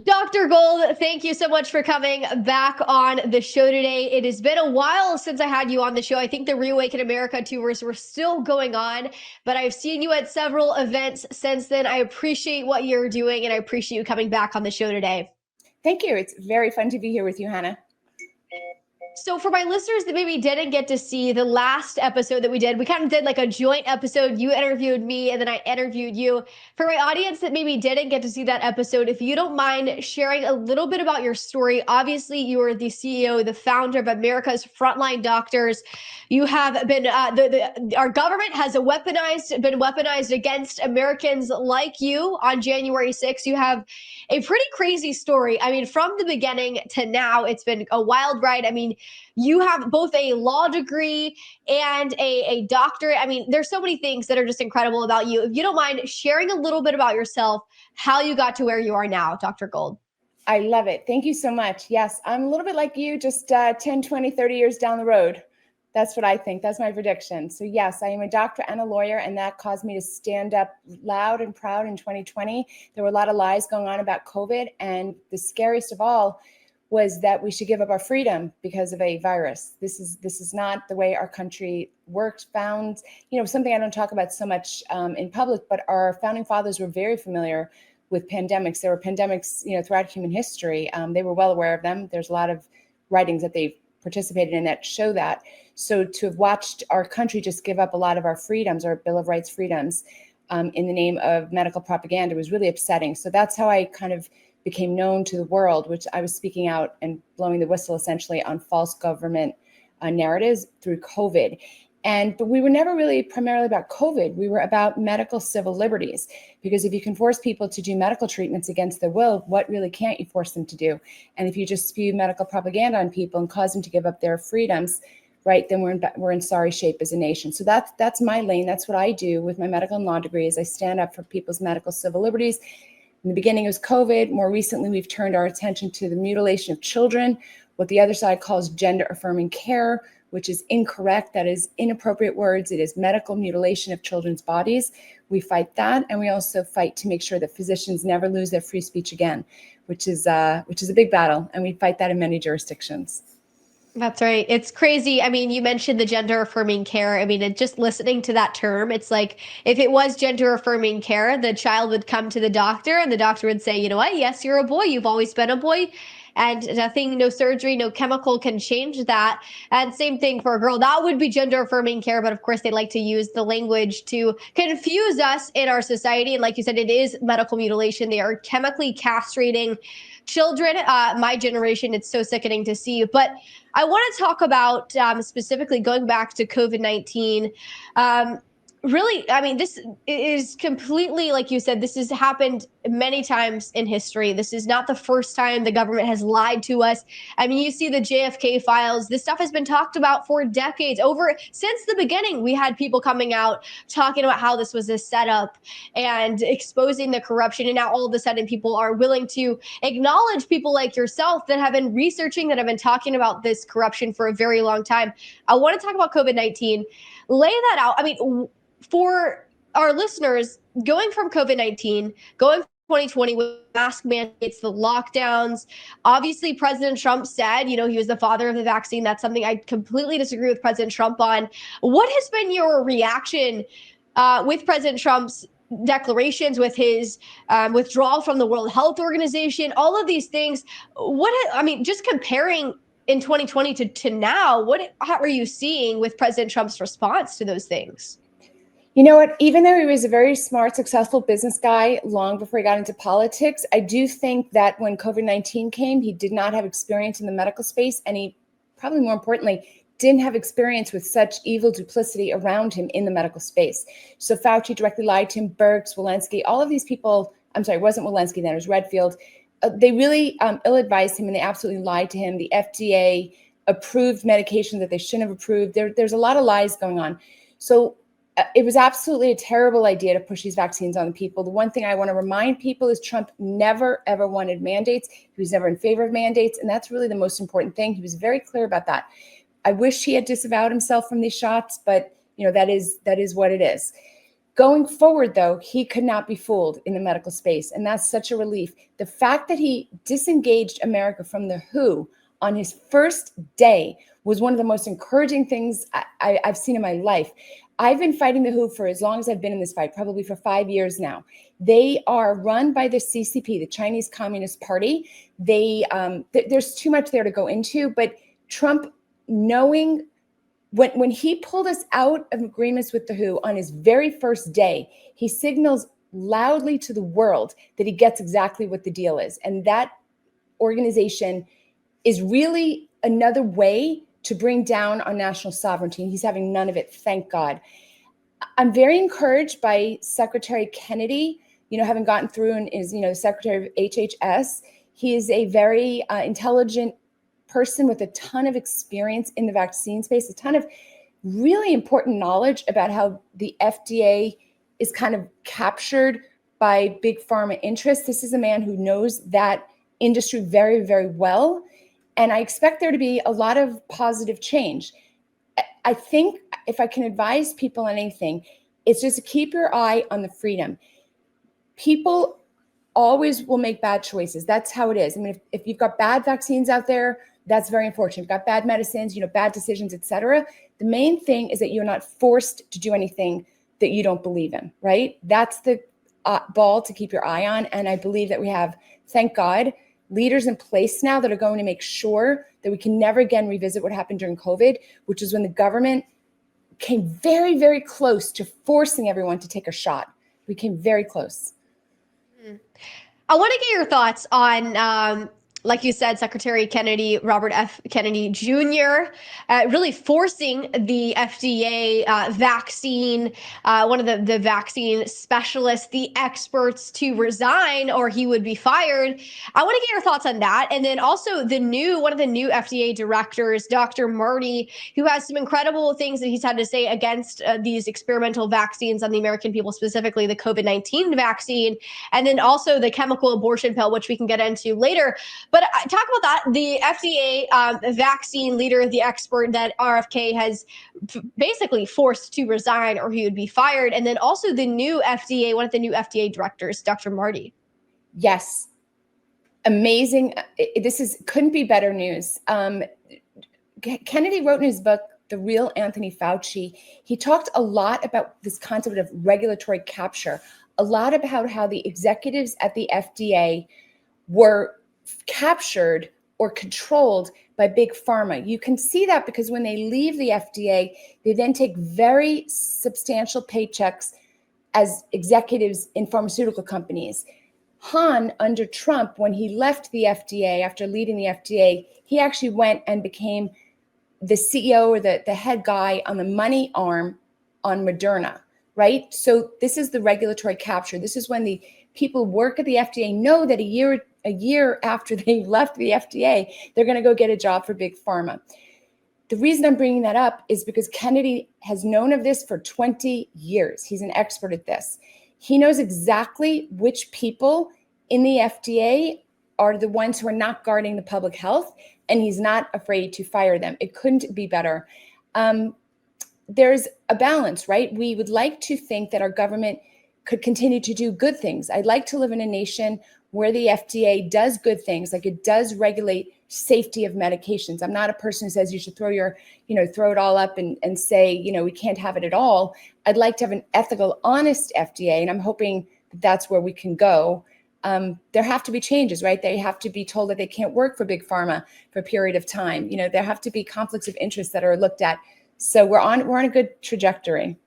Dr. Gold, thank you so much for coming back on the show today. It has been a while since I had you on the show. I think the Reawaken America tours were still going on, but I've seen you at several events since then. I appreciate what you're doing, and I appreciate you coming back on the show today. Thank you. It's very fun to be here with you, Hannah. So for my listeners that maybe didn't get to see the last episode that we did, we kind of did like a joint episode. You interviewed me and then I interviewed you. For my audience that maybe didn't get to see that episode, if you don't mind sharing a little bit about your story. Obviously, you are the CEO, the founder of America's Frontline Doctors. You have been, our government has been weaponized against Americans like you on January 6th. You have a pretty crazy story. I mean, from the beginning to now, it's been a wild ride. I mean, you have both a law degree and a doctorate. I mean, there's so many things that are just incredible about you. If you don't mind sharing a little bit about yourself, how you got to where you are now, Dr. Gold. I love it. Thank you so much. Yes, I'm a little bit like you, just 10, 20, 30 years down the road. That's what I think. That's my prediction. So yes, I am a doctor and a lawyer, and that caused me to stand up loud and proud in 2020. There were a lot of lies going on about COVID, and the scariest of all was that we should give up our freedom because of a virus. This is not the way our country worked. Found, something I don't talk about so much in public, but our founding fathers were very familiar with pandemics. There were pandemics, throughout human history. They were well aware of them. There's a lot of writings that they've participated in that show that. So to have watched our country just give up a lot of our freedoms, our Bill of Rights freedoms, in the name of medical propaganda was really upsetting. So that's how I kind of became known to the world, which I was speaking out and blowing the whistle essentially on false government narratives through COVID. But we were never really primarily about COVID. We were about medical civil liberties, because if you can force people to do medical treatments against their will, what really can't you force them to do? And if you just spew medical propaganda on people and cause them to give up their freedoms, right, then we're in sorry shape as a nation. So that's my lane. That's what I do with my medical and law degree, is I stand up for people's medical civil liberties. In the beginning, it was COVID. More recently, we've turned our attention to the mutilation of children, what the other side calls gender-affirming care, which is incorrect. That is inappropriate words. It is medical mutilation of children's bodies. We fight that, and we also fight to make sure that physicians never lose their free speech again, which is a big battle, and we fight that in many jurisdictions. That's right. It's crazy. I mean, you mentioned the gender affirming care. I mean, just listening to that term, it's like if it was gender affirming care, the child would come to the doctor and the doctor would say, you know what? Yes, you're a boy. You've always been a boy. And nothing, no surgery, no chemical can change that. And same thing for a girl. That would be gender affirming care. But of course, they like to use the language to confuse us in our society. And like you said, it is medical mutilation. They are chemically castrating children. My generation, it's so sickening to see. But I want to talk about specifically going back to COVID-19. Really, I mean, this is completely, like you said, this has happened many times in history. This is not the first time the government has lied to us. I mean, you see the JFK files. This stuff has been talked about for decades. Since the beginning, we had people coming out talking about how this was a setup and exposing the corruption. And now all of a sudden, people are willing to acknowledge people like yourself that have been researching, that have been talking about this corruption for a very long time. I want to talk about COVID-19. Lay that out. I mean, for our listeners, going from COVID-19, going from 2020 with mask mandates, the lockdowns, obviously President Trump said, he was the father of the vaccine. That's something I completely disagree with President Trump on. What has been your reaction with President Trump's declarations, with his withdrawal from the World Health Organization, all of these things? Just comparing in 2020 to now, how are you seeing with President Trump's response to those things? You know what? Even though he was a very smart, successful business guy long before he got into politics, I do think that when COVID-19 came, he did not have experience in the medical space. And he, probably more importantly, didn't have experience with such evil duplicity around him in the medical space. So Fauci directly lied to him, Birx, Walensky, all of these people. I'm sorry, it wasn't Walensky then, it was Redfield. They really ill-advised him, and they absolutely lied to him. The FDA approved medications that they shouldn't have approved. There's a lot of lies going on. So it was absolutely a terrible idea to push these vaccines on the people. The one thing I want to remind people is Trump never, ever wanted mandates. He was never in favor of mandates. And that's really the most important thing. He was very clear about that. I wish he had disavowed himself from these shots, but that is what it is. Going forward, though, he could not be fooled in the medical space, and that's such a relief. The fact that he disengaged America from the WHO on his first day was one of the most encouraging things I've seen in my life. I've been fighting the WHO for as long as I've been in this fight, probably for 5 years now. They are run by the CCP, the Chinese Communist Party. There's too much there to go into, but Trump, knowing when he pulled us out of agreements with the WHO on his very first day, he signals loudly to the world that he gets exactly what the deal is. And that organization is really another way to bring down our national sovereignty. And he's having none of it, thank God. I'm very encouraged by Secretary Kennedy, having gotten through and is, Secretary of HHS. He is a very intelligent person with a ton of experience in the vaccine space, a ton of really important knowledge about how the FDA is kind of captured by big pharma interests. This is a man who knows that industry very, very well. And I expect there to be a lot of positive change. I think if I can advise people on anything, it's just to keep your eye on the freedom. People always will make bad choices. That's how it is. I mean, if you've got bad vaccines out there, that's very unfortunate. You've got bad medicines, bad decisions, etc. The main thing is that you're not forced to do anything that you don't believe in, right? That's the ball to keep your eye on. And I believe that we have, thank God, leaders in place now that are going to make sure that we can never again revisit what happened during COVID, which is when the government came very, very close to forcing everyone to take a shot. We came very close. I want to get your thoughts on, like you said, Secretary Kennedy, Robert F. Kennedy Jr., really forcing the FDA vaccine, one of the vaccine specialists, the experts, to resign or he would be fired. I want to get your thoughts on that. And then also one of the new FDA directors, Dr. Marty, who has some incredible things that he's had to say against these experimental vaccines on the American people, specifically the COVID-19 vaccine, and then also the chemical abortion pill, which we can get into later. But talk about that. The FDA vaccine leader, the expert that RFK has basically forced to resign or he would be fired. And then also the new FDA, one of the new FDA directors, Dr. Marty. Yes. Amazing. Couldn't be better news. Kennedy wrote in his book, The Real Anthony Fauci, he talked a lot about this concept of regulatory capture, a lot about how the executives at the FDA were captured or controlled by big pharma. You can see that because when they leave the FDA, they then take very substantial paychecks as executives in pharmaceutical companies. Hahn, under Trump, when he left the FDA, after leading the FDA, he actually went and became the CEO or the head guy on the money arm on Moderna, right? So this is the regulatory capture. This is when the people who work at the FDA know that a year after they left the FDA, they're going to go get a job for big pharma. The reason I'm bringing that up is because Kennedy has known of this for 20 years. He's an expert at this. He knows exactly which people in the FDA are the ones who are not guarding the public health, and he's not afraid to fire them. It couldn't be better. There's a balance, right? We would like to think that our government could continue to do good things. I'd like to live in a nation where the FDA does good things, like it does regulate safety of medications. I'm not a person who says you should throw it all up and say, we can't have it at all. I'd like to have an ethical, honest FDA, and I'm hoping that's where we can go. There have to be changes, right? They have to be told that they can't work for big pharma for a period of time. There have to be conflicts of interest that are looked at. So we're on a good trajectory.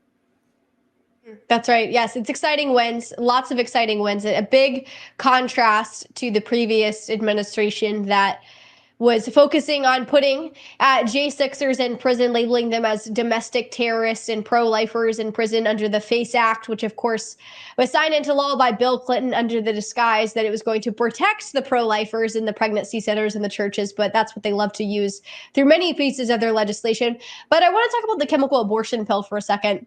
That's right. Yes, it's exciting wins, lots of exciting wins. A big contrast to the previous administration that was focusing on putting J6ers in prison, labeling them as domestic terrorists and pro-lifers in prison under the FACE Act, which of course was signed into law by Bill Clinton under the disguise that it was going to protect the pro-lifers in the pregnancy centers and the churches. But that's what they love to use through many pieces of their legislation. But I want to talk about the chemical abortion pill for a second.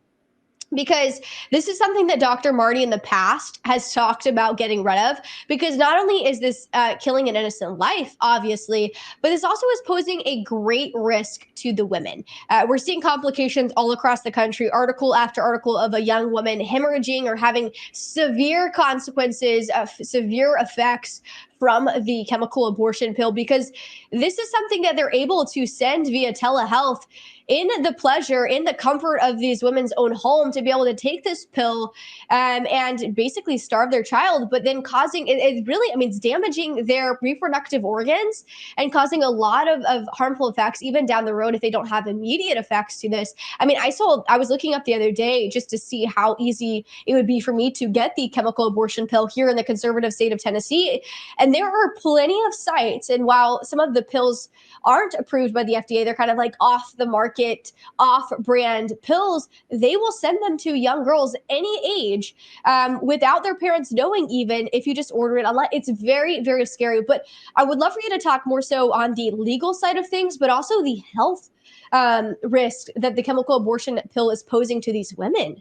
because this is something that Dr. Marty in the past has talked about getting rid of. Because not only is this killing an innocent life, obviously, but this also is posing a great risk to the women. We're seeing complications all across the country, article after article of a young woman hemorrhaging or having severe consequences, severe effects from the chemical abortion pill, because this is something that they're able to send via telehealth in the pleasure, in the comfort of these women's own home, to be able to take this pill and basically starve their child, but then causing it really, I mean, it's damaging their reproductive organs and causing a lot of harmful effects, even down the road if they don't have immediate effects to this. I mean, I was looking up the other day just to see how easy it would be for me to get the chemical abortion pill here in the conservative state of Tennessee. And there are plenty of sites. And while some of the pills aren't approved by the FDA, they're kind of like off the market, off brand pills, they will send them to young girls any age without their parents knowing, even if you just order it online. It's very, very scary. But I would love for you to talk more so on the legal side of things, but also the health risk that the chemical abortion pill is posing to these women.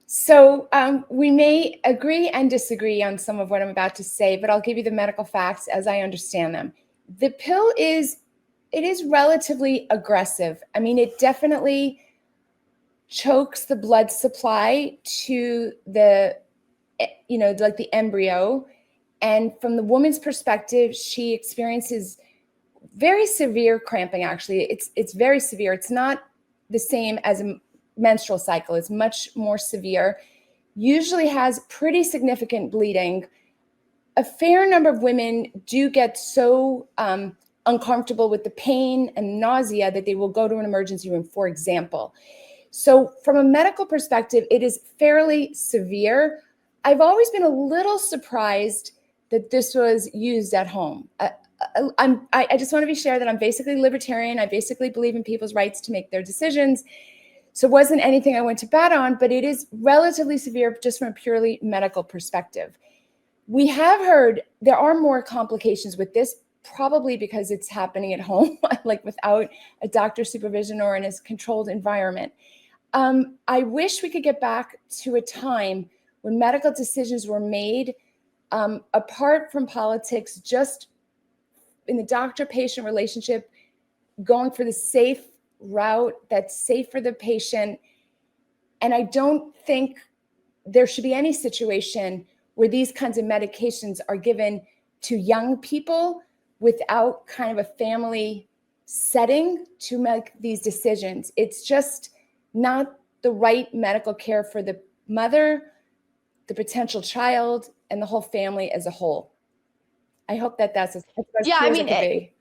So we may agree and disagree on some of what I'm about to say, but I'll give you the medical facts as I understand them. The pill is relatively aggressive. I mean, it definitely chokes the blood supply to the, like the embryo. And from the woman's perspective, she experiences very severe cramping. Actually, it's very severe. It's not the same as a menstrual cycle. It's much more severe. Usually has pretty significant bleeding. A fair number of women do get so uncomfortable with the pain and nausea that they will go to an emergency room, for example. So from a medical perspective, it is fairly severe. I've always been a little surprised that this was used at home. I just want to be sure that I'm basically libertarian. I basically believe in people's rights to make their decisions. So it wasn't anything I went to bat on, but it is relatively severe just from a purely medical perspective. We have heard there are more complications with this, probably because it's happening at home, like without a doctor's supervision or in a controlled environment. I wish we could get back to a time when medical decisions were made apart from politics, just in the doctor-patient relationship, going for the safe route that's safe for the patient. And I don't think there should be any situation where these kinds of medications are given to young people without kind of a family setting to make these decisions. It's just not the right medical care for the mother, the potential child, and the whole family as a whole. I hope that that's as Yeah, clear I as it mean, could be.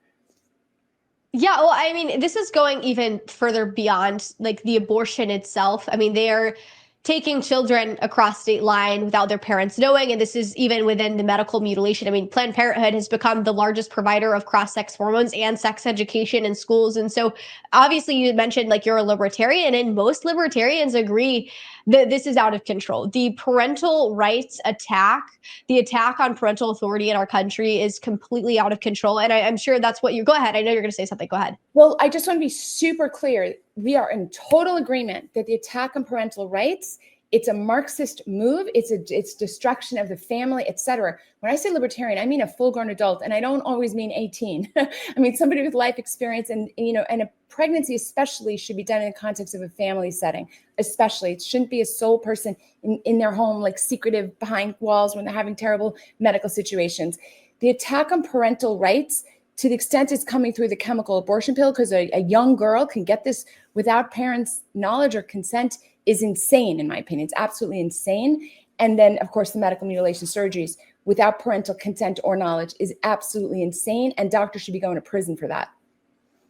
yeah, well, I mean, this is going even further beyond like the abortion itself. I mean, they're taking children across state line without their parents knowing, and this is even within the medical mutilation. I mean, Planned Parenthood has become the largest provider of cross-sex hormones and sex education in schools. And so obviously you mentioned like you're a libertarian, and most libertarians agree that this is out of control. The parental rights attack, the attack on parental authority in our country is completely out of control. And I'm sure that's what you go ahead. I know you're going to say something. Go ahead. Well, I just want to be super clear. We are in total agreement that the attack on parental rights, it's a Marxist move. It's destruction of the family, etc. When I say libertarian, I mean a full-grown adult, and I don't always mean 18. I mean somebody with life experience, and and a pregnancy especially should be done in the context of a family setting. Especially, it shouldn't be a sole person in their home, like secretive behind walls when they're having terrible medical situations. The attack on parental rights, to the extent it's coming through the chemical abortion pill, because a young girl can get this without parents' knowledge or consent, is insane, in my opinion. It's absolutely insane. And then, of course, the medical mutilation surgeries without parental consent or knowledge is absolutely insane. And doctors should be going to prison for that.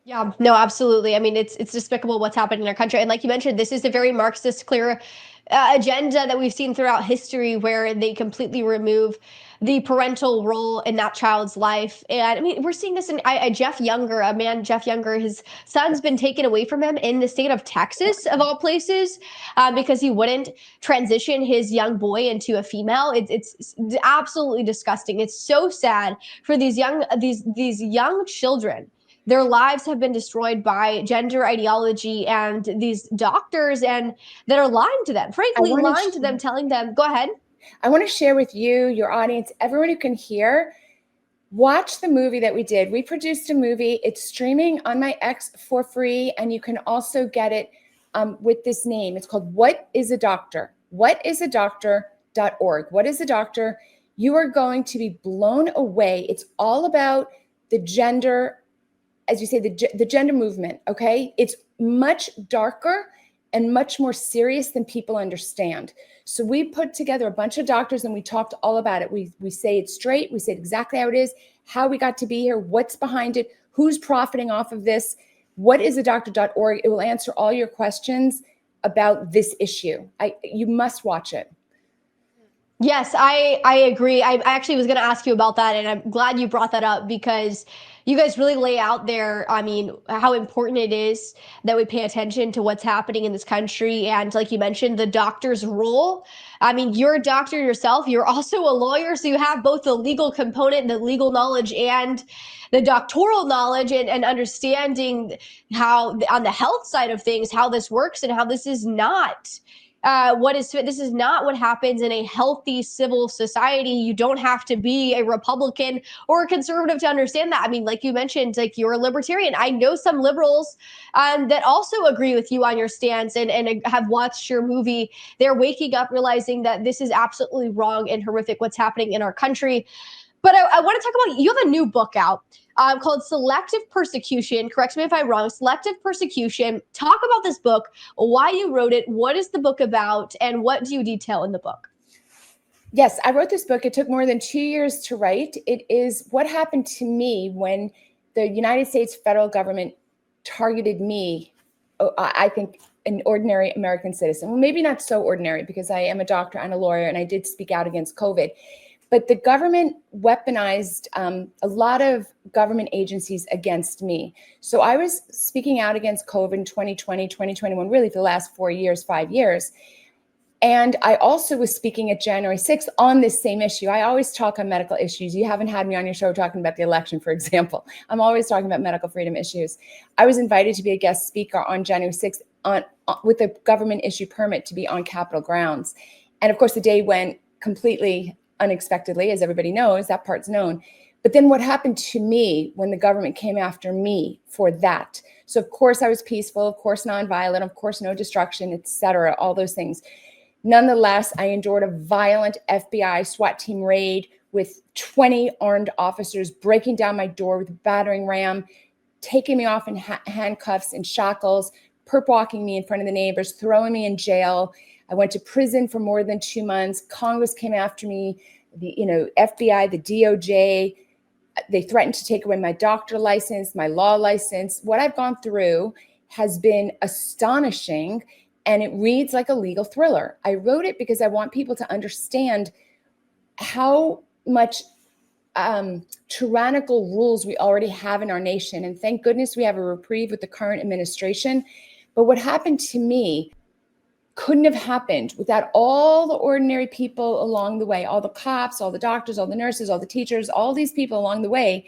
Yeah, no, absolutely. I mean, it's despicable what's happened in our country. And like you mentioned, this is a very Marxist, clear agenda that we've seen throughout history, where they completely remove the parental role in that child's life. And I mean, we're seeing this in Jeff Younger, Jeff Younger, his son's been taken away from him in the state of Texas, of all places, because he wouldn't transition his young boy into a female. It's absolutely disgusting. It's so sad for these young children their lives have been destroyed by gender ideology and these doctors and that are lying to them, frankly, lying to them, telling them, go ahead. I want to share with you, your audience, everyone who can hear, watch the movie that we did. We produced a movie. It's streaming on my X for free, and you can also get it with this name. It's called What is a Doctor? Whatisadoctor.org. What is a doctor? You are going to be blown away. It's all about the gender, as you say, the gender movement, okay? It's much darker and much more serious than people understand. So we put together a bunch of doctors and we talked all about it. We say it straight. We say exactly how it is, how we got to be here, what's behind it, who's profiting off of this. Whatisadoctor.org. It will answer all your questions about this issue. You must watch it. Yes, I agree. I actually was going to ask you about that, and I'm glad you brought that up because you guys really lay out there, I mean, how important it is that we pay attention to what's happening in this country. And like you mentioned, the doctor's role. I mean, you're a doctor yourself. You're also a lawyer, so you have both the legal component, the legal knowledge, and the doctoral knowledge and understanding how, on the health side of things, how this works and how this is not this is not what happens in a healthy civil society. You don't have to be a Republican or a conservative to understand that. I mean, like you mentioned, like you're a libertarian. I know some liberals that also agree with you on your stance and have watched your movie. They're waking up realizing that this is absolutely wrong and horrific what's happening in our country. But I want to talk about, you have a new book out called Selective Persecution. Correct me if I'm wrong. Selective Persecution. Talk about this book, why you wrote it, what is the book about, and what do you detail in the book? Yes, I wrote this book. It took more than 2 years to write. It is what happened to me when the United States federal government targeted me, I think, an ordinary American citizen. Well, maybe not so ordinary because I am a doctor and a lawyer and I did speak out against COVID. But the government weaponized a lot of government agencies against me. So I was speaking out against COVID in 2020, 2021, really for the last 4 years, 5 years. And I also was speaking at January 6th on this same issue. I always talk on medical issues. You haven't had me on your show talking about the election, for example. I'm always talking about medical freedom issues. I was invited to be a guest speaker on January 6th with a government issue permit to be on Capitol grounds. And of course, the day went completely unexpectedly, as everybody knows, that part's known. But then what happened to me when the government came after me for that? So of course I was peaceful, of course nonviolent, of course no destruction, etc., all those things. Nonetheless, I endured a violent FBI SWAT team raid with 20 armed officers breaking down my door with a battering ram, taking me off in handcuffs and shackles, perp walking me in front of the neighbors, throwing me in jail. I went to prison for more than 2 months. Congress came after me, the FBI, the DOJ. They threatened to take away my doctor license, my law license. What I've gone through has been astonishing, and it reads like a legal thriller. I wrote it because I want people to understand how much tyrannical rules we already have in our nation. And thank goodness we have a reprieve with the current administration. But what happened to me couldn't have happened without all the ordinary people along the way, all the cops, all the doctors, all the nurses, all the teachers, all these people along the way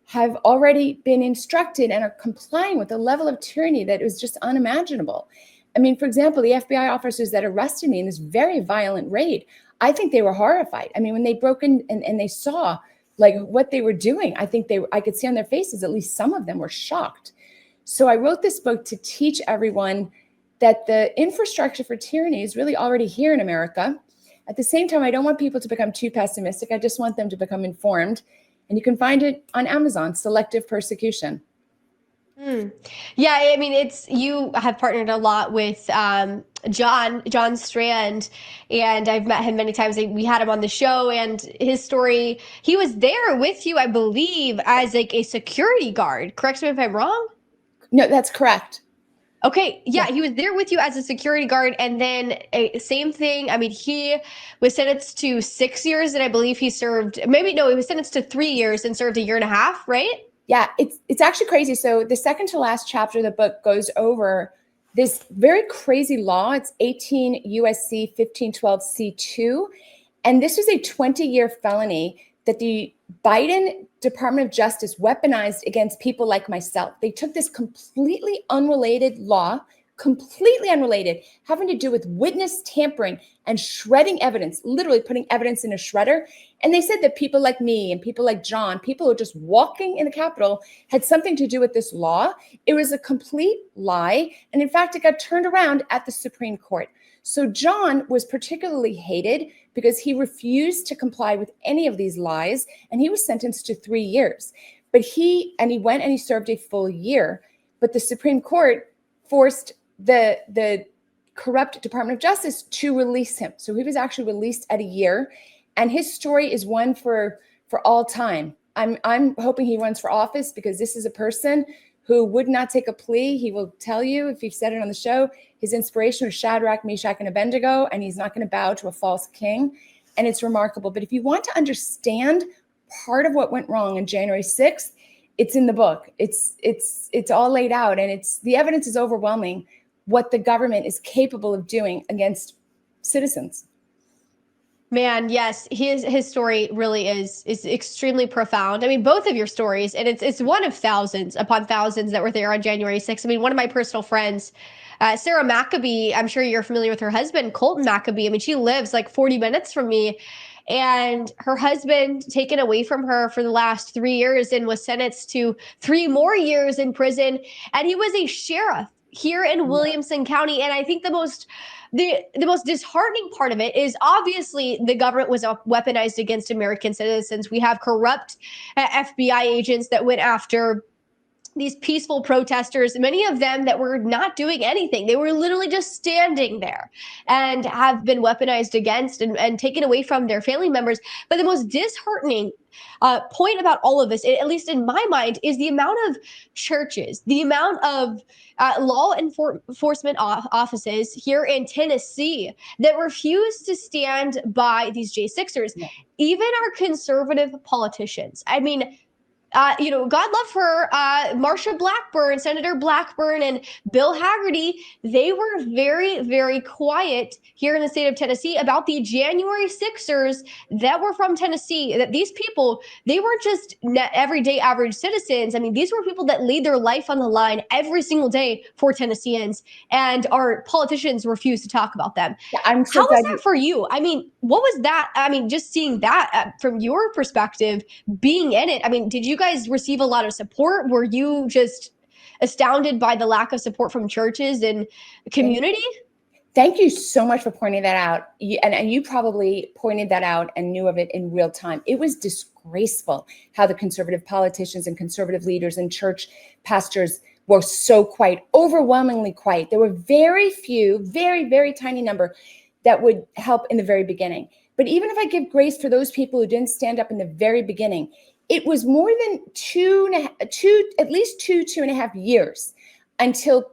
have already been instructed and are complying with a level of tyranny that was just unimaginable. I mean, for example, the FBI officers that arrested me in this very violent raid, I think they were horrified. I mean, when they broke in and they saw like what they were doing, I could see on their faces, at least some of them were shocked. So I wrote this book to teach everyone that the infrastructure for tyranny is really already here in America. At the same time, I don't want people to become too pessimistic. I just want them to become informed. And you can find it on Amazon, Selective Persecution. Yeah, I mean, you have partnered a lot with John Strand, and I've met him many times. We had him on the show, and his story, he was there with you, I believe, as like a security guard. Correct me if I'm wrong? No, that's correct. Okay, yeah, he was there with you as a security guard, and then same thing. I mean, he was sentenced to 6 years, and I believe he served, maybe no, he was sentenced to 3 years and served a year and a half, right? Yeah, it's actually crazy. So the second to last chapter of the book goes over this very crazy law. It's 18 USC 1512 C2. And this was a 20-year felony that the Biden Department of Justice weaponized against people like myself. They took this completely unrelated law, completely unrelated, having to do with witness tampering and shredding evidence, literally putting evidence in a shredder. And they said that people like me and people like John, people who are just walking in the Capitol, had something to do with this law. It was a complete lie. And in fact, it got turned around at the Supreme Court. So John was particularly hated because he refused to comply with any of these lies, and he was sentenced to 3 years. But he went and he served a full year. But the Supreme Court forced the corrupt Department of Justice to release him. So he was actually released at a year, and his story is one for all time. I'm hoping he runs for office, because this is a person who would not take a plea. He will tell you, if you've said it on the show, his inspiration was Shadrach, Meshach, and Abednego, and he's not going to bow to a false king. And it's remarkable. But if you want to understand part of what went wrong on January 6th, it's in the book. It's all laid out, and the evidence is overwhelming what the government is capable of doing against citizens. Man, yes, his story really is extremely profound. I mean, both of your stories, and it's one of thousands upon thousands that were there on January 6th. I mean, one of my personal friends, Sarah Maccabee, I'm sure you're familiar with her husband, Colton Maccabee. I mean, she lives like 40 minutes from me, and her husband taken away from her for the last 3 years and was sentenced to 3 more years in prison. And he was a sheriff here in Williamson County. And I think the most disheartening part of it is, obviously the government was weaponized against American citizens. We have corrupt FBI agents that went after these peaceful protesters, many of them that were not doing anything. They were literally just standing there, and have been weaponized against and taken away from their family members. But the most disheartening point about all of this, at least in my mind, is the amount of churches, the amount of law enforcement offices here in Tennessee that refuse to stand by these J6ers. Yeah. Even our conservative politicians. I mean, God love her, Marsha Blackburn, Senator Blackburn, and Bill Haggerty, they were very, very quiet here in the state of Tennessee about the January 6ers that were from Tennessee. That these people, they weren't just everyday average citizens. I mean, these were people that laid their life on the line every single day for Tennesseans, and our politicians refuse to talk about them. Yeah, how was that for you? I mean, what was that? I mean, just seeing that from your perspective, being in it. I mean, did you guys receive a lot of support? Were you just astounded by the lack of support from churches and community? Thank you so much for pointing that out. And you probably pointed that out and knew of it in real time. It was disgraceful how the conservative politicians and conservative leaders and church pastors were so quiet, overwhelmingly quiet. There were very few, very, very tiny number that would help in the very beginning. But even if I give grace for those people who didn't stand up in the very beginning, it was more than at least two and a half years until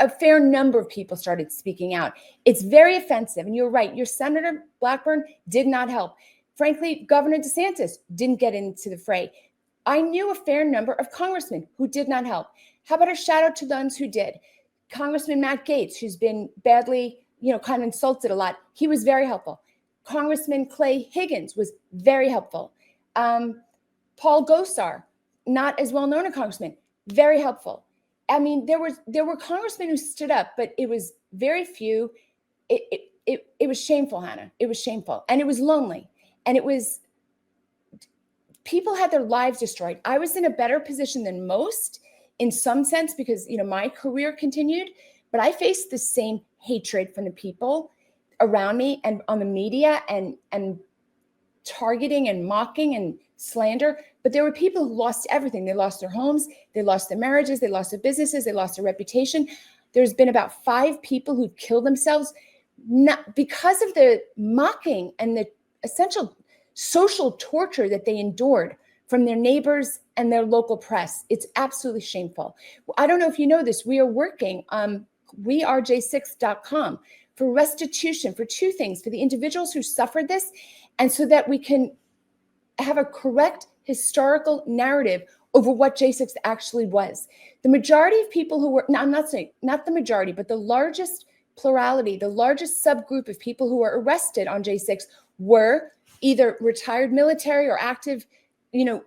a fair number of people started speaking out. It's very offensive. And you're right. Your Senator Blackburn did not help. Frankly, Governor DeSantis didn't get into the fray. I knew a fair number of congressmen who did not help. How about a shout out to the ones who did? Congressman Matt Gaetz, who's been badly, kind of insulted a lot. He was very helpful. Congressman Clay Higgins was very helpful. Paul Gosar, not as well known a congressman, very helpful. I mean, there were congressmen who stood up, but it was very few. It was shameful, Hannah. It was shameful, and it was lonely, and people had their lives destroyed. I was in a better position than most in some sense because my career continued, but I faced the same hatred from the people around me and on the media and targeting and mocking and slander. But there were people who lost everything. They lost their homes, they lost their marriages, they lost their businesses, they lost their reputation. There's been about 5 people who've killed themselves not because of the mocking and the essential social torture that they endured from their neighbors and their local press. It's absolutely shameful. I don't know if you know this. We are working on wearej6.com for restitution for 2 things, for the individuals who suffered this, and so that we can have a correct historical narrative over what J6 actually was. The majority of people who were, now I'm not saying, not the majority, but the largest plurality, the largest subgroup of people who were arrested on J6 were either retired military or active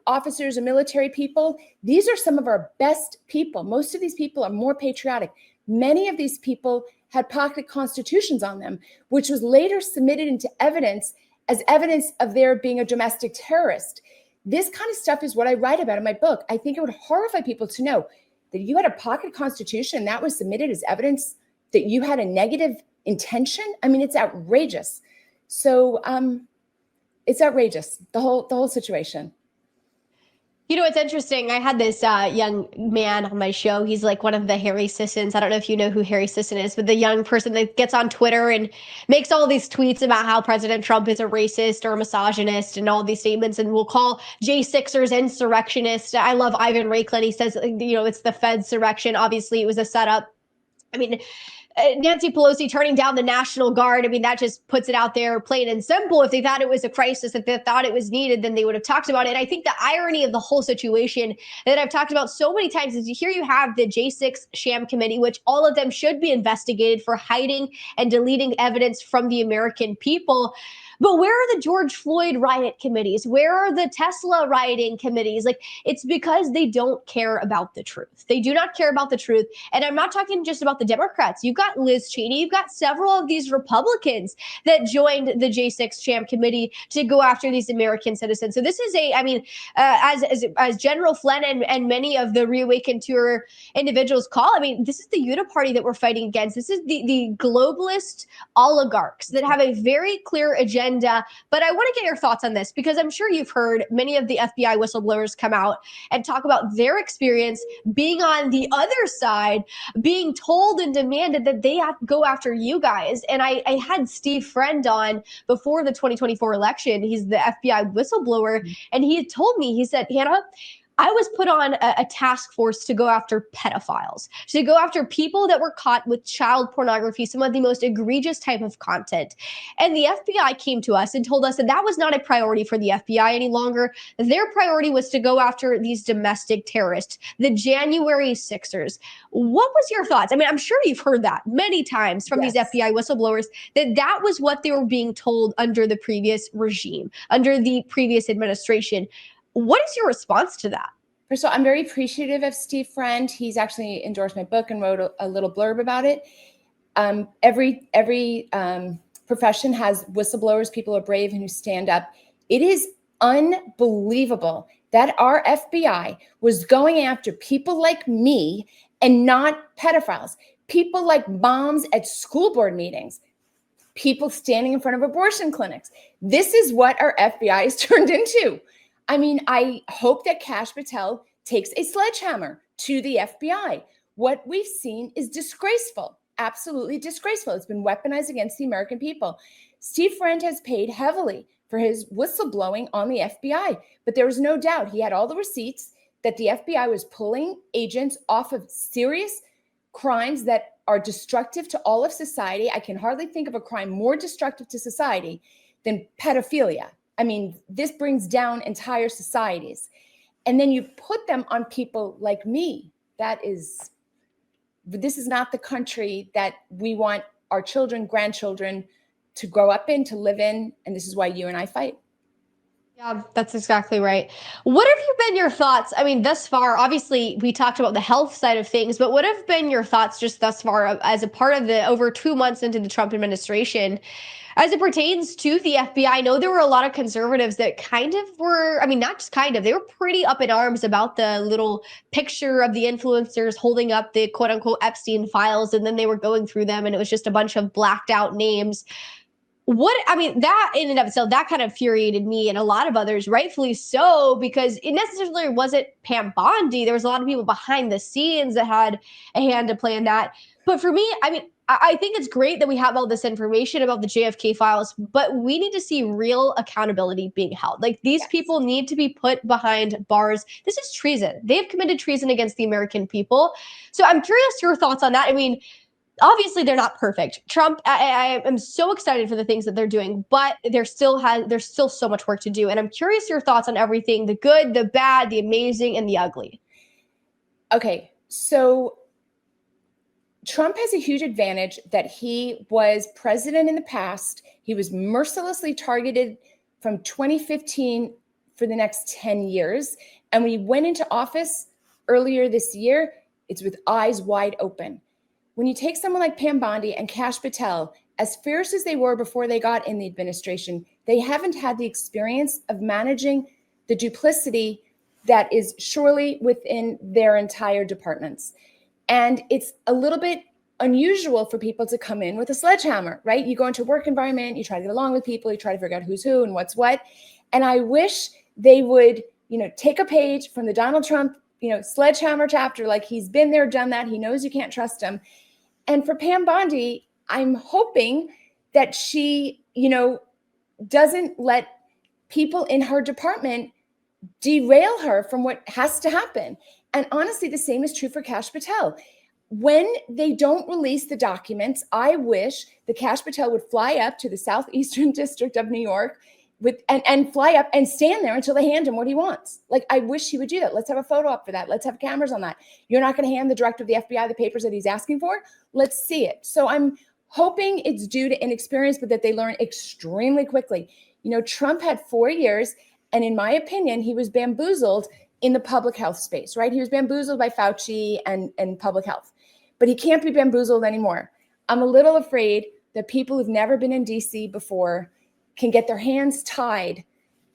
officers and military people, these are some of our best people. Most of these people are more patriotic. Many of these people had pocket constitutions on them, which was later submitted into evidence as evidence of their being a domestic terrorist. This kind of stuff is what I write about in my book. I think it would horrify people to know that you had a pocket constitution and that was submitted as evidence that you had a negative intention. I mean, it's outrageous. So it's outrageous, the whole situation. It's interesting. I had this young man on my show. He's like one of the Harry Sissons. I don't know if you know who Harry Sisson is, but the young person that gets on Twitter and makes all these tweets about how President Trump is a racist or a misogynist and all these statements and will call J6ers insurrectionists. I love Ivan Raiklin. He says, it's the Fed's insurrection. Obviously, it was a setup. I mean, Nancy Pelosi turning down the National Guard. I mean, that just puts it out there plain and simple. If they thought it was a crisis, if they thought it was needed, then they would have talked about it. And I think the irony of the whole situation that I've talked about so many times is here you have the J6 sham committee, which all of them should be investigated for hiding and deleting evidence from the American people. But where are the George Floyd riot committees? Where are the Tesla rioting committees? Like, it's because they don't care about the truth. They do not care about the truth. And I'm not talking just about the Democrats. You've got Liz Cheney. You've got several of these Republicans that joined the J6 sham committee to go after these American citizens. So this is as General Flynn and many of the Reawaken Tour individuals call, this is the uniparty that we're fighting against. This is the globalist oligarchs that have a very clear agenda. But I want to get your thoughts on this because I'm sure you've heard many of the FBI whistleblowers come out and talk about their experience being on the other side, being told and demanded that they have to go after you guys. And I had Steve Friend on before the 2024 election. He's the FBI whistleblower. And he had told me, he said, Hannah, I was put on a task force to go after pedophiles, to go after people that were caught with child pornography, some of the most egregious type of content. And the FBI came to us and told us that that was not a priority for the FBI any longer. Their priority was to go after these domestic terrorists, the January 6ers. What was your thoughts? I'm sure you've heard that many times from these FBI whistleblowers, that was what they were being told under the previous regime, under the previous administration. What is your response to that? First of all, I'm very appreciative of Steve Friend. He's actually endorsed my book and wrote a little blurb about it. Every profession has whistleblowers, people are brave and who stand up. It is unbelievable that our FBI was going after people like me and not pedophiles, people like moms at school board meetings, people standing in front of abortion clinics. This is what our FBI is turned into. I hope that Kash Patel takes a sledgehammer to the FBI. What we've seen is disgraceful, absolutely disgraceful. It's been weaponized against the American people. Steve Friend has paid heavily for his whistleblowing on the FBI, but there was no doubt he had all the receipts that the FBI was pulling agents off of serious crimes that are destructive to all of society. I can hardly think of a crime more destructive to society than pedophilia. This brings down entire societies. And then you put them on people like me. This is not the country that we want our children, grandchildren to grow up in, to live in. And this is why you and I fight. Yeah, that's exactly right. What have been your thoughts? Thus far, obviously, we talked about the health side of things, but what have been your thoughts just thus far as a part of the over 2 months into the Trump administration as it pertains to the FBI? I know there were a lot of conservatives that kind of were, not just kind of, they were pretty up in arms about the little picture of the influencers holding up the quote unquote Epstein files. And then they were going through them and it was just a bunch of blacked out names. That in and of itself, that kind of infuriated me and a lot of others, rightfully so, because it necessarily wasn't Pam Bondi. There was a lot of people behind the scenes that had a hand to play in that. But for me, I think it's great that we have all this information about the JFK files, but we need to see real accountability being held. Like, these people need to be put behind bars. This is treason. They have committed treason against the American people. So I'm curious your thoughts on that. Obviously, they're not perfect. Trump, I am so excited for the things that they're doing, but there's still so much work to do. And I'm curious your thoughts on everything, the good, the bad, the amazing, and the ugly. Okay, so Trump has a huge advantage that he was president in the past. He was mercilessly targeted from 2015 for the next 10 years. And when he went into office earlier this year, it's with eyes wide open. When you take someone like Pam Bondi and Kash Patel, as fierce as they were before they got in the administration, they haven't had the experience of managing the duplicity that is surely within their entire departments. And it's a little bit unusual for people to come in with a sledgehammer, right? You go into a work environment, you try to get along with people, you try to figure out who's who and what's what. And I wish they would, take a page from the Donald Trump, sledgehammer chapter, like he's been there, done that. He knows you can't trust him. And for Pam Bondi, I'm hoping that she, doesn't let people in her department derail her from what has to happen. And honestly, the same is true for Kash Patel. When they don't release the documents, I wish that Kash Patel would fly up to the Southeastern District of New York and fly up and stand there until they hand him what he wants. Like, I wish he would do that. Let's have a photo up for that. Let's have cameras on that. You're not going to hand the director of the FBI the papers that he's asking for? Let's see it. So I'm hoping it's due to inexperience, but that they learn extremely quickly. Trump had 4 years, and in my opinion, he was bamboozled in the public health space, right? He was bamboozled by Fauci and public health, but he can't be bamboozled anymore. I'm a little afraid that people who've never been in DC before can get their hands tied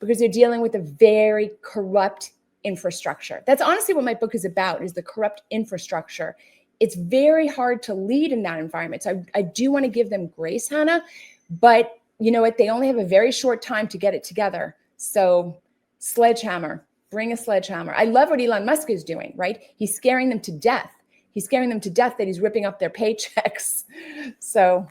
because they're dealing with a very corrupt infrastructure. That's honestly what my book is about, is the corrupt infrastructure. It's very hard to lead in that environment. So I do want to give them grace, Hannah, but you know what? They only have a very short time to get it together. So sledgehammer, bring a sledgehammer. I love what Elon Musk is doing, right? He's scaring them to death. He's scaring them to death that he's ripping up their paychecks. So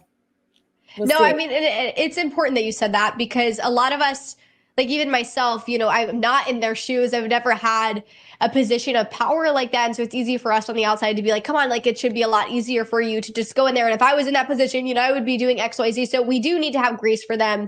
we'll see. I mean, it's important that you said that, because a lot of us, like even myself, I'm not in their shoes. I've never had a position of power like that. And so it's easy for us on the outside to be like, come on, like it should be a lot easier for you to just go in there. And if I was in that position, I would be doing X, Y, Z. So we do need to have grace for them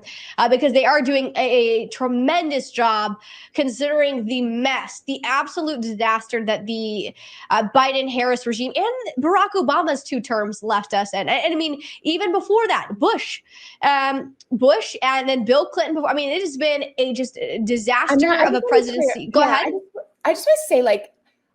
because they are doing a tremendous job considering the mess, the absolute disaster that the Biden-Harris regime and Barack Obama's 2 terms left us in. And I mean, even before that, Bush and then Bill Clinton. I mean, it has been a disaster of a presidency. Go ahead. I just want to say, like,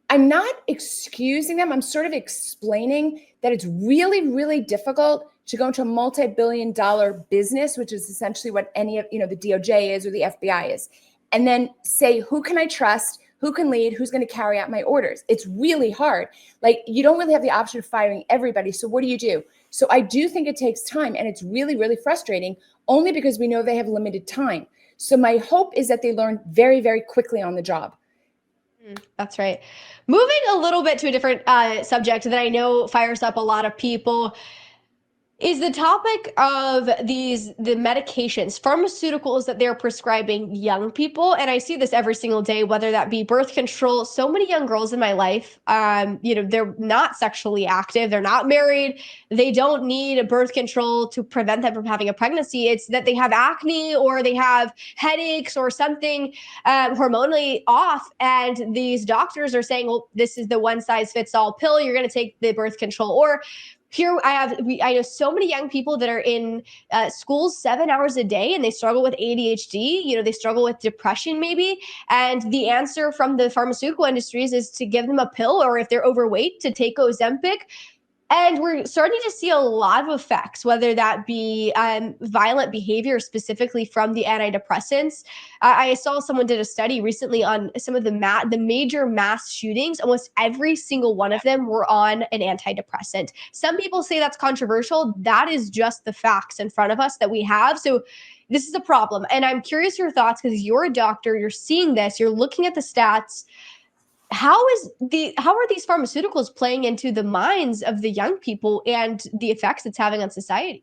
I'm not excusing them. I'm sort of explaining that it's really, really difficult to go into a multi-billion-dollar business, which is essentially what any of, the DOJ is or the FBI is, and then say, who can I trust? Who can lead? Who's going to carry out my orders? It's really hard. Like, you don't really have the option of firing everybody. So what do you do? So I do think it takes time, and it's really, really frustrating, only because we know they have limited time. So my hope is that they learn very, very quickly on the job. That's right. Moving a little bit to a different subject that I know fires up a lot of people is the topic of the medications, pharmaceuticals that they're prescribing young people. And I see this every single day, whether that be birth control. So many young girls in my life, they're not sexually active. They're not married. They don't need a birth control to prevent them from having a pregnancy. It's that they have acne or they have headaches or something hormonally off. And these doctors are saying, well, this is the one size fits all pill. You're going to take the birth control. Or here I know so many young people that are in schools 7 hours a day and they struggle with ADHD, they struggle with depression maybe. And the answer from the pharmaceutical industries is to give them a pill, or if they're overweight, to take Ozempic. And we're starting to see a lot of effects, whether that be violent behavior, specifically from the antidepressants. I saw someone did a study recently on some of the major mass shootings. Almost every single one of them were on an antidepressant. Some people say that's controversial. That is just the facts in front of us that we have. So this is a problem. And I'm curious your thoughts, because you're a doctor, you're seeing this, you're looking at the stats. How are these pharmaceuticals playing into the minds of the young people and the effects it's having on society?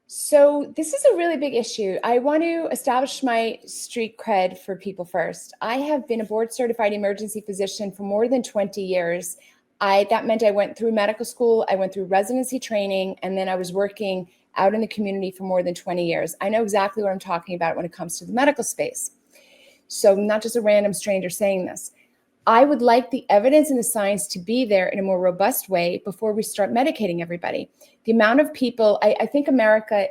So this is a really big issue. I want to establish my street cred for people first. I have been a board certified emergency physician for more than 20 years. That meant I went through medical school, I went through residency training, and then I was working out in the community for more than 20 years. I know exactly what I'm talking about when it comes to the medical space. So I'm not just a random stranger saying this. I would like the evidence and the science to be there in a more robust way before we start medicating everybody. The amount of people, I think America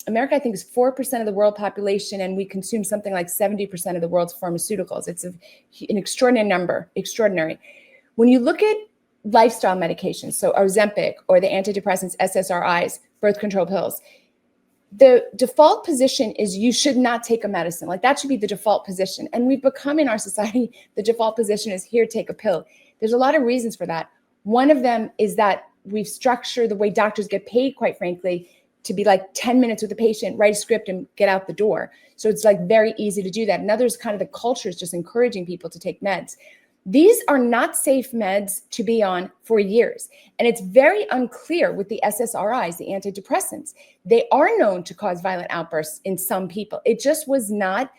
America, I think, is 4% of the world population, and we consume something like 70% of the world's pharmaceuticals. It's an extraordinary number, extraordinary. When you look at lifestyle medications, so Ozempic or the antidepressants, SSRIs, birth control pills, the default position is you should not take a medicine. Like that should be the default position. And we've become in our society, the default position is here, take a pill. There's a lot of reasons for that. One of them is that we've structured the way doctors get paid, quite frankly, to be like 10 minutes with the patient, write a script and get out the door. So it's like very easy to do that. Another is kind of the culture is just encouraging people to take meds. These are not safe meds to be on for years. And it's very unclear with the SSRIs, the antidepressants. They are known to cause violent outbursts in some people. It just was not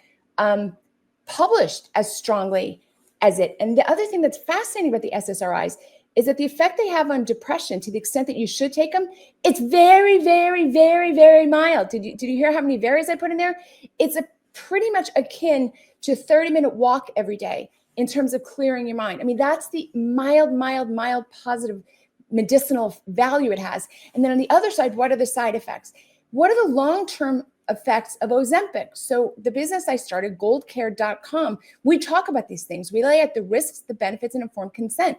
published as strongly as it. And the other thing that's fascinating about the SSRIs is that the effect they have on depression, to the extent that you should take them, it's very, very, very, very mild. Did you hear how many varies I put in there? It's pretty much akin to a 30-minute walk every day in terms of clearing your mind. I mean, that's the mild positive medicinal value it has. And then on the other side, what are the side effects? What are the long-term effects of Ozempic? So the business I started, goldcare.com, we talk about these things. We lay out the risks, the benefits, and informed consent.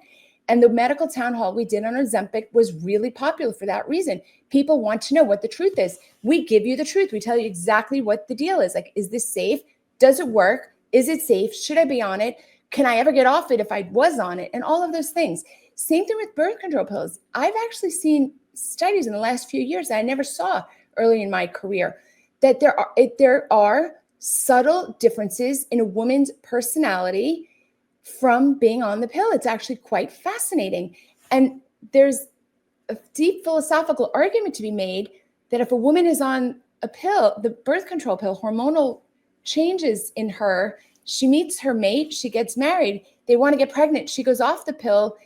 And the medical town hall we did on Ozempic was really popular for that reason. People want to know what the truth is. We give you the truth. We tell you exactly what the deal is. Like, is this safe? Does it work? Is it safe? Should I be on it? Can I ever get off it if I was on it? And all of those things. Same thing with birth control pills. I've actually seen studies in the last few years that I never saw early in my career, that there are subtle differences in a woman's personality from being on the pill. It's actually quite fascinating. And there's a deep philosophical argument to be made that if a woman is on a pill, the birth control pill, hormonal changes in her, she meets her mate, she gets married, they want to get pregnant, she goes off the pill.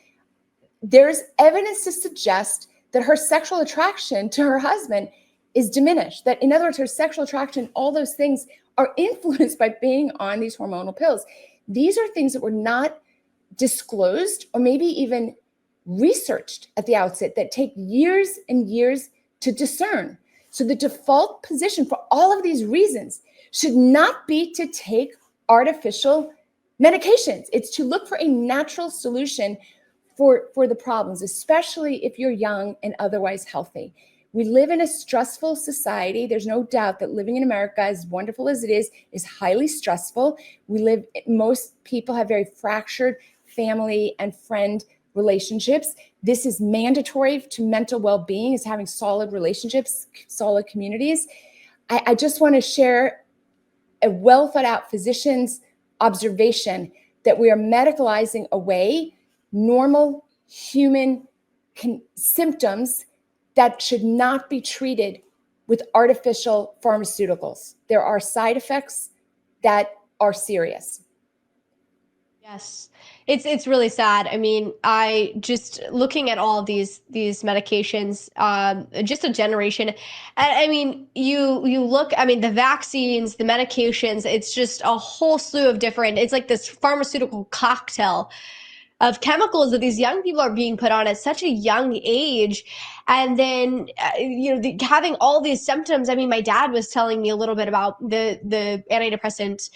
There's evidence to suggest that her sexual attraction to her husband is diminished. That, in other words, her sexual attraction, all those things are influenced by being on these hormonal pills. These are things that were not disclosed or maybe even researched at the outset that take years and years to discern. So the default position for all of these reasons should not be to take artificial medications. It's to look for a natural solution for the problems, especially if you're young and otherwise healthy. We live in a stressful society. There's no doubt that living in America, as wonderful as it is highly stressful. Most people have very fractured family and friend relationships. This is mandatory to mental well-being, is having solid relationships, solid communities. I just want to share a well thought out physician's observation that we are medicalizing away normal human symptoms that should not be treated with artificial pharmaceuticals. There are side effects that are serious. Yes. It's really sad. I mean, I just looking at all of these medications, just a generation. And I mean, you look, I mean, the vaccines, the medications, it's just a whole slew of different, it's like this pharmaceutical cocktail of chemicals that these young people are being put on at such a young age. And then, having all these symptoms. I mean, my dad was telling me a little bit about the antidepressant,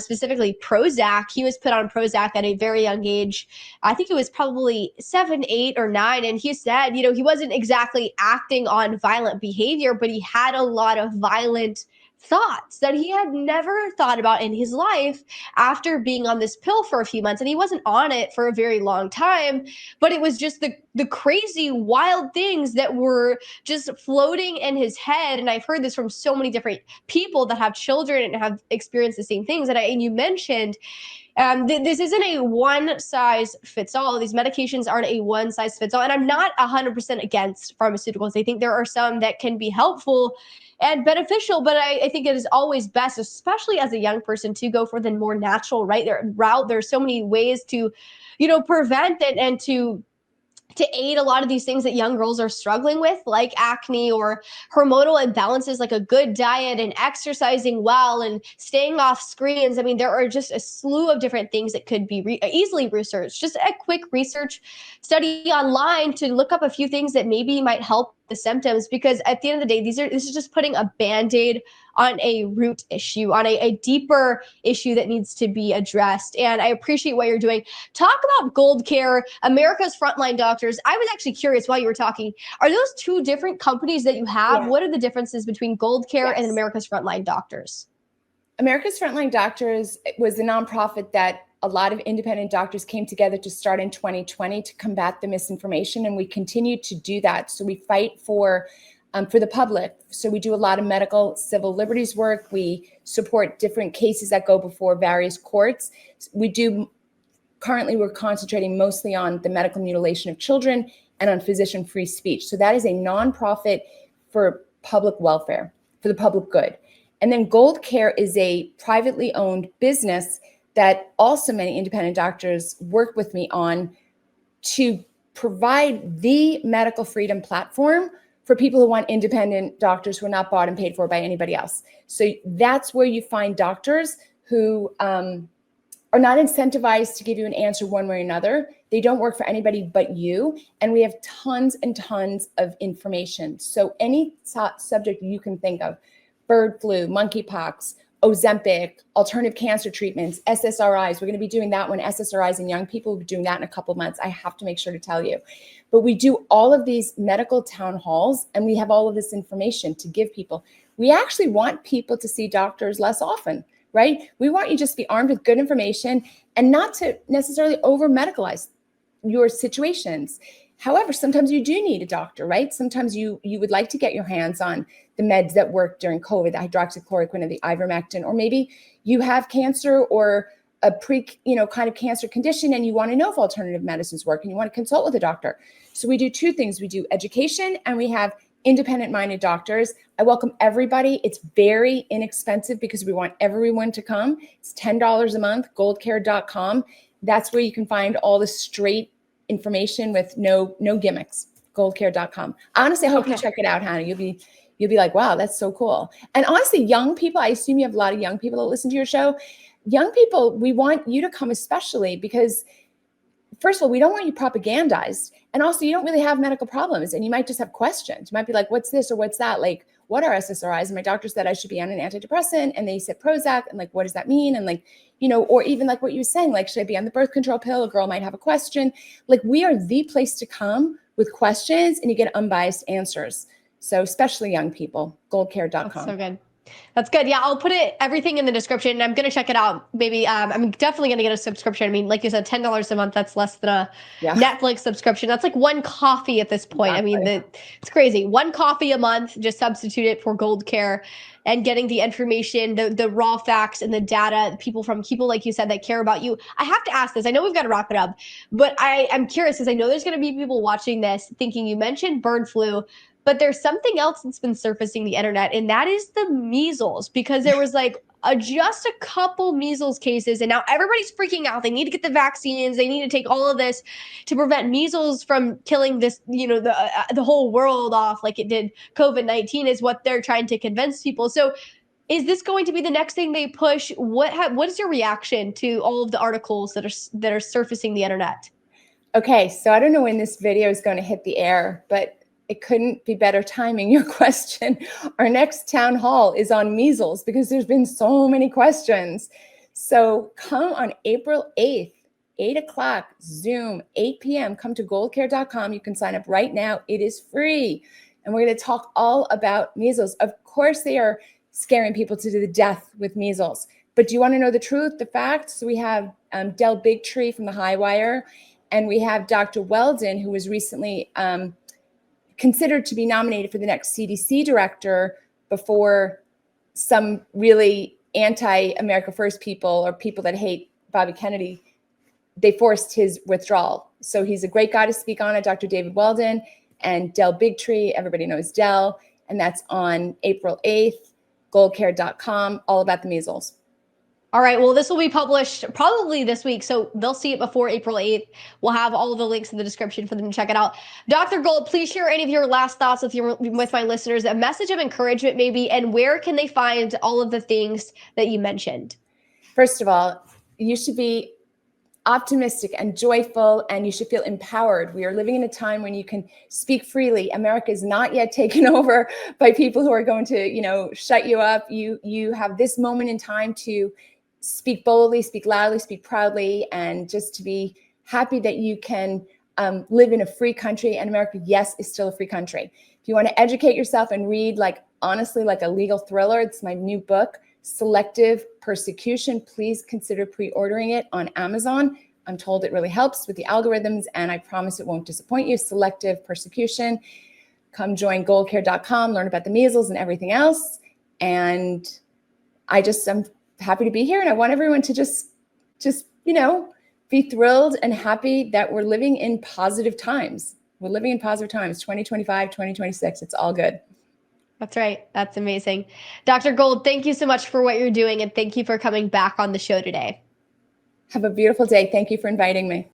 specifically Prozac. He was put on Prozac at a very young age. I think it was probably 7, 8, or 9. And he said, he wasn't exactly acting on violent behavior, but he had a lot of violent thoughts that he had never thought about in his life after being on this pill for a few months. And he wasn't on it for a very long time, but it was just the crazy, wild things that were just floating in his head. And I've heard this from so many different people that have children and have experienced the same things. And you mentioned, this isn't a one size fits all. These medications aren't a one size fits all. And I'm not 100% against pharmaceuticals. I think there are some that can be helpful and beneficial, but I think it is always best, especially as a young person, to go for the more natural route. There's so many ways to, prevent it and to to aid a lot of these things that young girls are struggling with, like acne or hormonal imbalances, like a good diet and exercising well and staying off screens. I mean, there are just a slew of different things that could be easily researched. Just a quick research study online to look up a few things that maybe might help the symptoms, because at the end of the day, this is just putting a band-aid on a root issue, on a deeper issue that needs to be addressed. And I appreciate what you're doing. Talk about Gold Care, America's Frontline Doctors. I was actually curious while you were talking, are those two different companies that you have? Yeah. What are the differences between Gold Care Yes. and America's Frontline Doctors? America's Frontline Doctors was a nonprofit that a lot of independent doctors came together to start in 2020 to combat the misinformation, and we continue to do that. So we fight for the public. So we do a lot of medical civil liberties work. We support different cases that go before various courts. Currently, we're concentrating mostly on the medical mutilation of children and on physician-free speech. So that is a nonprofit for public welfare, for the public good. And then Gold Care is a privately owned business that also many independent doctors work with me on to provide the medical freedom platform for people who want independent doctors who are not bought and paid for by anybody else. So that's where you find doctors who are not incentivized to give you an answer one way or another. They don't work for anybody but you. And we have tons and tons of information. So any subject you can think of, bird flu, monkeypox, Ozempic, alternative cancer treatments, SSRIs. We're going to be doing that one, SSRIs in young people. We'll be doing that in a couple of months. I have to make sure to tell you. But we do all of these medical town halls, and we have all of this information to give people. We actually want people to see doctors less often, right? We want you just to be armed with good information and not to necessarily over medicalize your situations. However, sometimes you do need a doctor, right? Sometimes you would like to get your hands on the meds that work during COVID, the hydroxychloroquine or the ivermectin, or maybe you have cancer or a kind of cancer condition and you want to know if alternative medicines work and you want to consult with a doctor. So we do two things. We do education and we have independent-minded doctors. I welcome everybody. It's very inexpensive because we want everyone to come. It's $10 a month, goldcare.com. That's where you can find all the straight information with no gimmicks, goldcare.com. Honestly, I hope you check it out, Hannah. You'll be like, wow, that's so cool. And honestly, young people, I assume you have a lot of young people that listen to your show. Young people, we want you to come especially because, first of all, we don't want you propagandized. And also, you don't really have medical problems and you might just have questions. You might be like, what's this or what's that? Like, what are SSRIs? And my doctor said I should be on an antidepressant and they said Prozac. And like, what does that mean? And like, or even like what you were saying, like, should I be on the birth control pill? A girl might have a question. Like, we are the place to come with questions and you get unbiased answers. So especially young people, goldcare.com. That's so good. That's good. Yeah, I'll put everything in the description. I'm going to check it out. Maybe I'm definitely going to get a subscription. I mean, like you said, $10 a month, that's less than a Netflix subscription. That's like one coffee at this point. Exactly. I mean, it's crazy. One coffee a month, just substitute it for Gold Care and getting the information, the raw facts and the data, people like you said that care about you. I have to ask this. I know we've got to wrap it up, but I'm curious because I know there's going to be people watching this thinking you mentioned bird flu, but there's something else that's been surfacing the internet, and that is the measles, because there was like just a couple measles cases, and now everybody's freaking out. They need to get the vaccines. They need to take all of this to prevent measles from killing this, the whole world off like it did COVID-19 is what they're trying to convince people. So is this going to be the next thing they push? What is your reaction to all of the articles that are surfacing the internet? Okay, so I don't know when this video is going to hit the air, but it couldn't be better timing your question. Our next town hall is on measles because there's been so many questions. So come on April 8th, 8 o'clock, Zoom, 8 p.m. Come to goldcare.com. You can sign up right now. It is free. And we're going to talk all about measles. Of course, they are scaring people to the death with measles. But do you want to know the truth, the facts? So we have Del Bigtree from the High Wire, and we have Dr. Weldon, who was recently considered to be nominated for the next CDC director before some really anti-America First people or people that hate Bobby Kennedy, they forced his withdrawal. So he's a great guy to speak on it, Dr. David Weldon, and Del Bigtree, everybody knows Del, and that's on April 8th, goldcare.com, all about the measles. All right. Well, this will be published probably this week, so they'll see it before April 8th. We'll have all the links in the description for them to check it out. Dr. Gold, please share any of your last thoughts with my listeners, a message of encouragement maybe, and where can they find all of the things that you mentioned? First of all, you should be optimistic and joyful, and you should feel empowered. We are living in a time when you can speak freely. America is not yet taken over by people who are going to, shut you up. You have this moment in time to speak boldly, speak loudly, speak proudly, and just to be happy that you can live in a free country. And America, yes, is still a free country. If you want to educate yourself and read, honestly, like a legal thriller, it's my new book, Selective Persecution. Please consider pre-ordering it on Amazon. I'm told it really helps with the algorithms, and I promise it won't disappoint you. Selective Persecution. Come join goldcare.com, learn about the measles and everything else. And I'm happy to be here, and I want everyone to just be thrilled and happy that we're living in positive times. We're living in positive times, 2025, 2026. It's all good. That's right. That's amazing. Dr. Gold, thank you so much for what you're doing, and thank you for coming back on the show today. Have a beautiful day. Thank you for inviting me.